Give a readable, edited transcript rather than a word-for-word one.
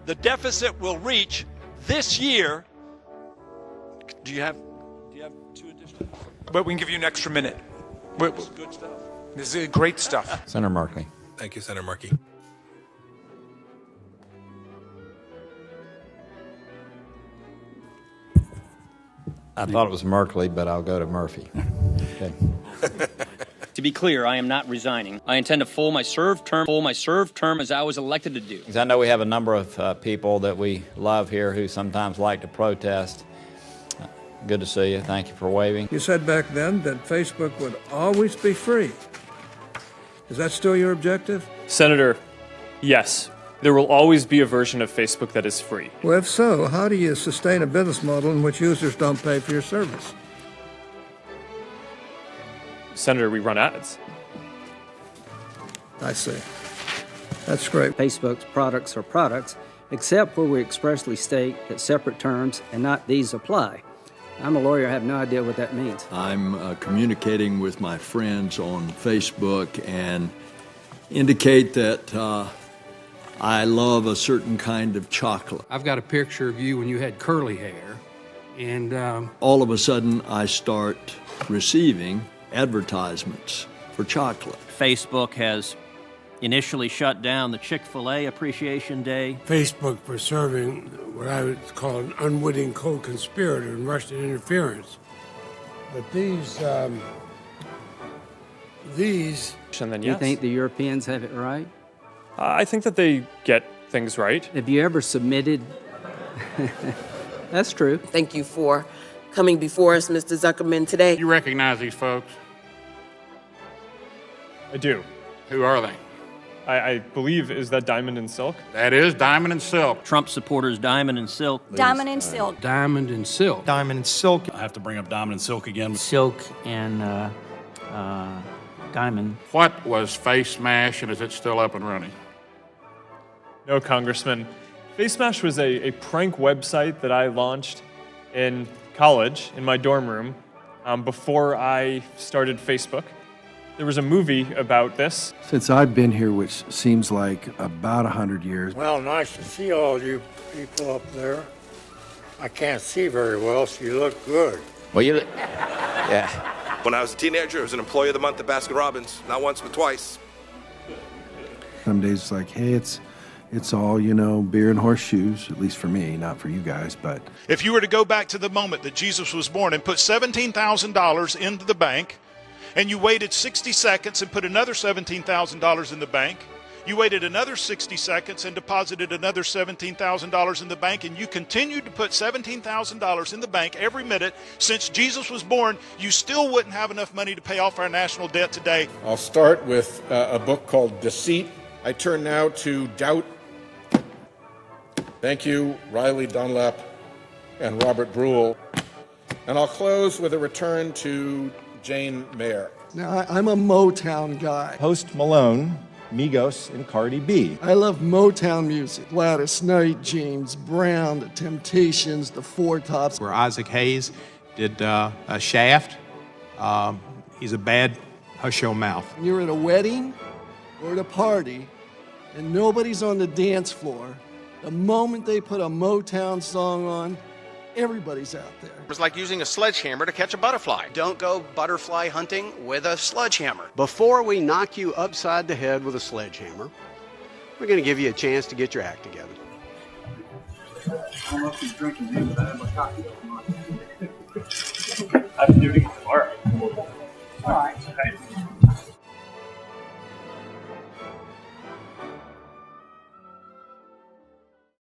the deficit will reach this year. Do you have 2 additional? But we can give you an extra minute. This is good stuff. This is great stuff. Senator Markey. Thank you, Senator Markey. I thought it was Merkley, but I'll go to Murphy. Okay. To be clear, I am not resigning. I intend to full my served term as I was elected to do. I know we have a number of people that we love here who sometimes like to protest. Good to see you. Thank you for waving. You said back then that Facebook would always be free. Is that still your objective? Senator, yes. There will always be a version of Facebook that is free. Well, if so, how do you sustain a business model in which users don't pay for your service? Senator, we run ads. I see. That's great. Facebook's products are products, except where we expressly state that separate terms and not these apply. I'm a lawyer, I have no idea what that means. I'm communicating with my friends on Facebook and indicate that I love a certain kind of chocolate. I've got a picture of you when you had curly hair, and all of a sudden I start receiving advertisements for chocolate. Facebook has initially shut down the Chick-fil-A Appreciation Day. Facebook for serving what I would call an unwitting co-conspirator in Russian interference. But these, And then, Do you yes. think the Europeans have it right? I think that they get things right. Have you ever submitted? That's true. Thank you for coming before us, Mr. Zuckerman, today. you recognize these folks? I do. Who are they? I believe, is that Diamond and Silk? That is Diamond and Silk. Trump supporters Diamond and Silk. Diamond and Silk. Diamond and Silk. Diamond and Silk. I have to bring up Diamond and Silk again. Silk and Diamond. What was Face Smash, and is it still up and running? No, Congressman. FaceMash was a prank website that I launched in college, in my dorm room, before I started Facebook. There was a movie about this. Since I've been here, which seems like about 100 years. Well, nice to see all you people up there. I can't see very well, so you look good. Well, yeah. When I was a teenager, I was an Employee of the Month at Baskin-Robbins. Not once, but twice. Some days it's like, hey, it's all, beer and horseshoes, at least for me, not for you guys, but. If you were to go back to the moment that Jesus was born and put $17,000 into the bank, and you waited 60 seconds and put another $17,000 in the bank, you waited another 60 seconds and deposited another $17,000 in the bank, and you continued to put $17,000 in the bank every minute since Jesus was born, you still wouldn't have enough money to pay off our national debt today. I'll start with a book called Deceit. I turn now to Doubt. Thank you, Riley Dunlap and Robert Brule. And I'll close with a return to Jane Mayer. Now, I'm a Motown guy. Post Malone, Migos, and Cardi B. I love Motown music. Gladys Knight, James Brown, The Temptations, The Four Tops. Where Isaac Hayes did a Shaft. He's a bad hush your mouth. When you're at a wedding or at a party and nobody's on the dance floor, the moment they put a Motown song on, everybody's out there. It was like using a sledgehammer to catch a butterfly. Don't go butterfly hunting with a sledgehammer. Before we knock you upside the head with a sledgehammer, we're going to give you a chance to get your act together. I don't know if he's drinking, but I have a cocktail. I have to do it again.